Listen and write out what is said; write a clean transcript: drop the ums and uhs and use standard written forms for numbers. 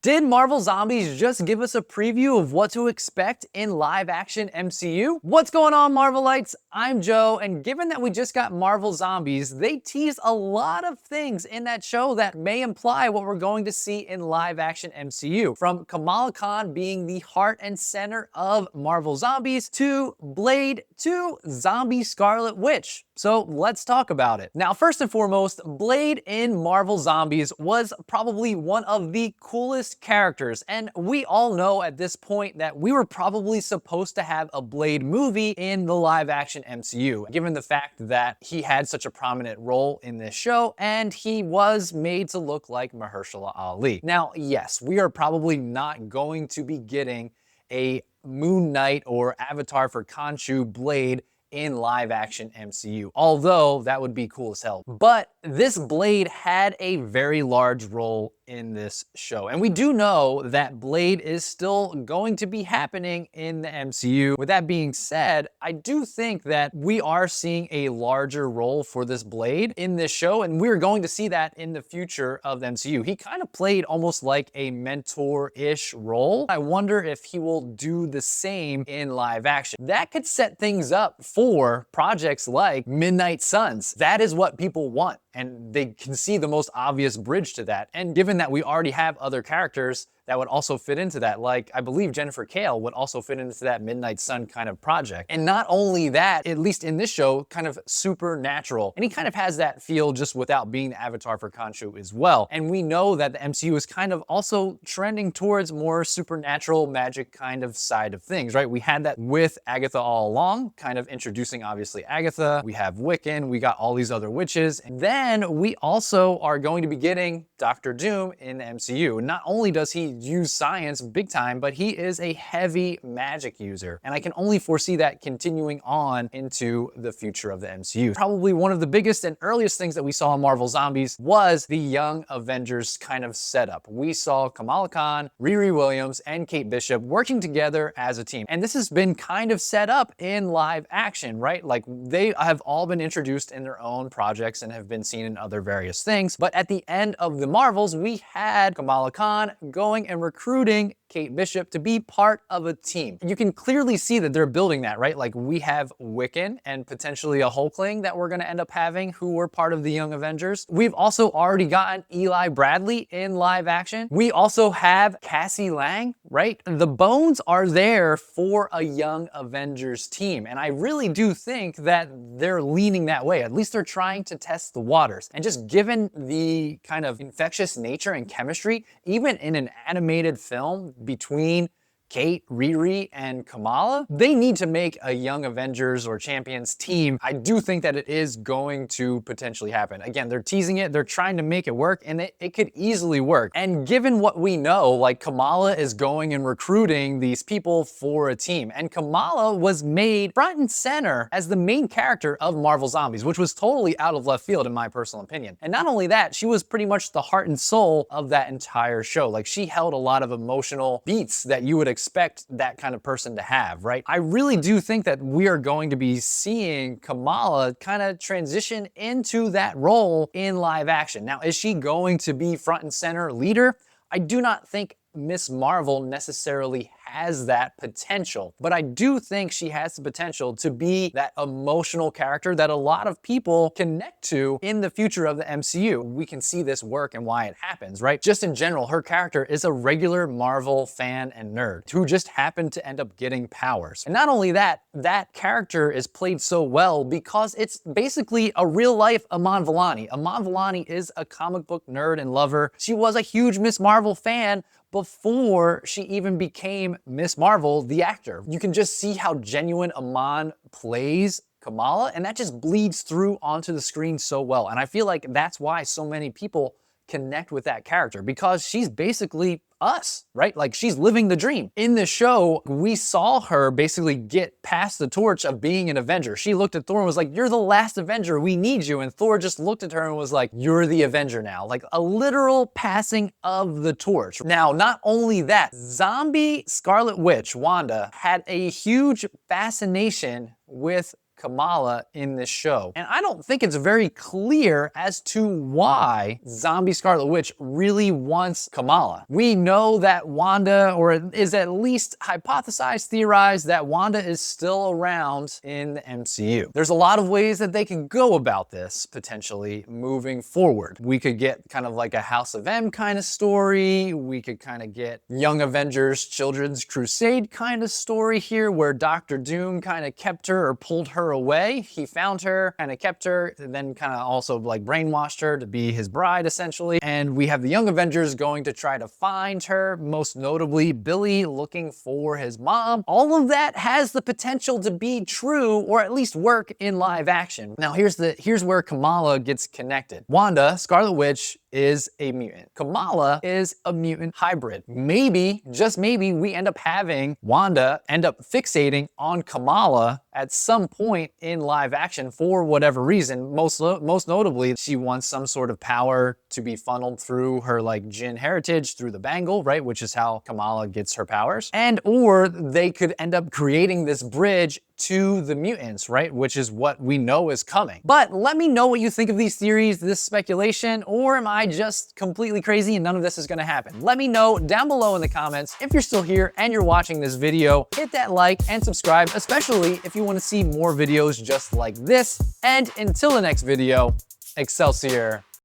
Did Marvel Zombies just give us a preview of what to expect in live-action MCU? What's going on, Marvelites? I'm Joe, and given that we just got Marvel Zombies, they teased a lot of things in that show that may imply what we're going to see in live-action MCU. From Kamala Khan being the heart and center of Marvel Zombies, to Blade, to Zombie Scarlet Witch. So let's talk about it. Now, first and foremost, Blade in Marvel Zombies was probably one of the coolest characters, and we all know at this point that we were probably supposed to have a Blade movie in the live-action MCU, given the fact that he had such a prominent role in this show, and he was made to look like Mahershala Ali. Now, yes, we are probably not going to be getting a Moon Knight or Avatar for Khonshu Blade in live-action MCU, although that would be cool as hell. But this Blade had a very large role in this show, and we do know that Blade is still going to be happening in the MCU. With that being said, I do think that we are seeing a larger role for this Blade in this show, and we're going to see that in the future of the MCU. He kind of played almost like a mentor-ish role. I wonder if he will do the same in live action. That could set things up for projects like Midnight Suns. That is what people want, and they can see the most obvious bridge to that. And given that we already have other characters that would also fit into that, like I believe Jennifer Kale would also fit into that Midnight Sun kind of project. And not only that, at least in this show, kind of supernatural. And he kind of has that feel just without being the Avatar for Khonshu as well. And we know that the MCU is kind of also trending towards more supernatural magic kind of side of things, right? We had that with Agatha all along, kind of introducing obviously Agatha. We have Wiccan, we got all these other witches. And then we also are going to be getting Doctor Doom in the MCU. Not only does he use science big time, but he is a heavy magic user. And I can only foresee that continuing on into the future of the MCU. Probably one of the biggest and earliest things that we saw in Marvel Zombies was the Young Avengers kind of setup. We saw Kamala Khan, Riri Williams, and Kate Bishop working together as a team. And this has been kind of set up in live action, right? Like they have all been introduced in their own projects and have been seen in other various things. But at the end of the Marvels, we had Kamala Khan going and recruiting Kate Bishop to be part of a team. You can clearly see that they're building that, right? Like we have Wiccan and potentially a Hulkling that we're gonna end up having who were part of the Young Avengers. We've also already gotten Eli Bradley in live action. We also have Cassie Lang, right? The bones are there for a Young Avengers team. And I really do think that they're leaning that way. At least they're trying to test the waters. And just given the kind of infectious nature and chemistry, even in an animated film between Kate, Riri, and Kamala, they need to make a Young Avengers or Champions team. I do think that it is going to potentially happen. Again, they're teasing it, they're trying to make it work, and it could easily work. And given what we know, like Kamala is going and recruiting these people for a team. And Kamala was made front and center as the main character of Marvel Zombies, which was totally out of left field in my personal opinion. And not only that, she was pretty much the heart and soul of that entire show. Like she held a lot of emotional beats that you would expect that kind of person to have, right? I really do think that we are going to be seeing Kamala kind of transition into that role in live action. Now, is she going to be front and center leader? I do not think Miss Marvel necessarily has that potential, but I do think she has the potential to be that emotional character that a lot of people connect to in the future of the MCU. We can see this work and why it happens, right? Just in general, her character is a regular Marvel fan and nerd who just happened to end up getting powers. And not only that, that character is played so well because it's basically a real life Iman Vellani. Iman Vellani is a comic book nerd and lover. She was a huge Miss Marvel fan before she even became Miss Marvel, the actor. You can just see how genuine Iman plays Kamala, and that just bleeds through onto the screen so well. And I feel like that's why so many people connect with that character, because she's basically us, right? Like she's living the dream. In the show, we saw her basically get past the torch of being an Avenger. She looked at Thor and was like, "You're the last Avenger, we need you." And Thor just looked at her and was like, "You're the Avenger now." Like a literal passing of the torch. Now, not only that, zombie Scarlet Witch, Wanda, had a huge fascination with Kamala in this show. And I don't think it's very clear as to why zombie Scarlet Witch really wants Kamala. We know that Wanda, or it is at least hypothesized, theorized that Wanda is still around in the MCU. There's a lot of ways that they can go about this potentially moving forward. We could get kind of like a House of M kind of story. We could kind of get Young Avengers Children's Crusade kind of story here where Doctor Doom kind of kept her or pulled her away. He found her, kind of kept her, and then kind of also like brainwashed her to be his bride essentially. And we have the Young Avengers going to try to find her, most notably Billy looking for his mom. All of that has the potential to be true or at least work in live action. Now here's where Kamala gets connected. Wanda, Scarlet Witch, is a mutant. Kamala is a mutant hybrid. Maybe, just maybe, we end up having Wanda end up fixating on Kamala at some point in live action for whatever reason. Most notably, she wants some sort of power to be funneled through her like Jinn heritage, through the bangle, right? Which is how Kamala gets her powers. And or they could end up creating this bridge to the mutants, right? Which is what we know is coming. But let me know what you think of these theories, this speculation, or am I just completely crazy and none of this is gonna happen? Let me know down below in the comments. If you're still here and you're watching this video, hit that like and subscribe, especially if you wanna see more videos just like this. And until the next video, Excelsior.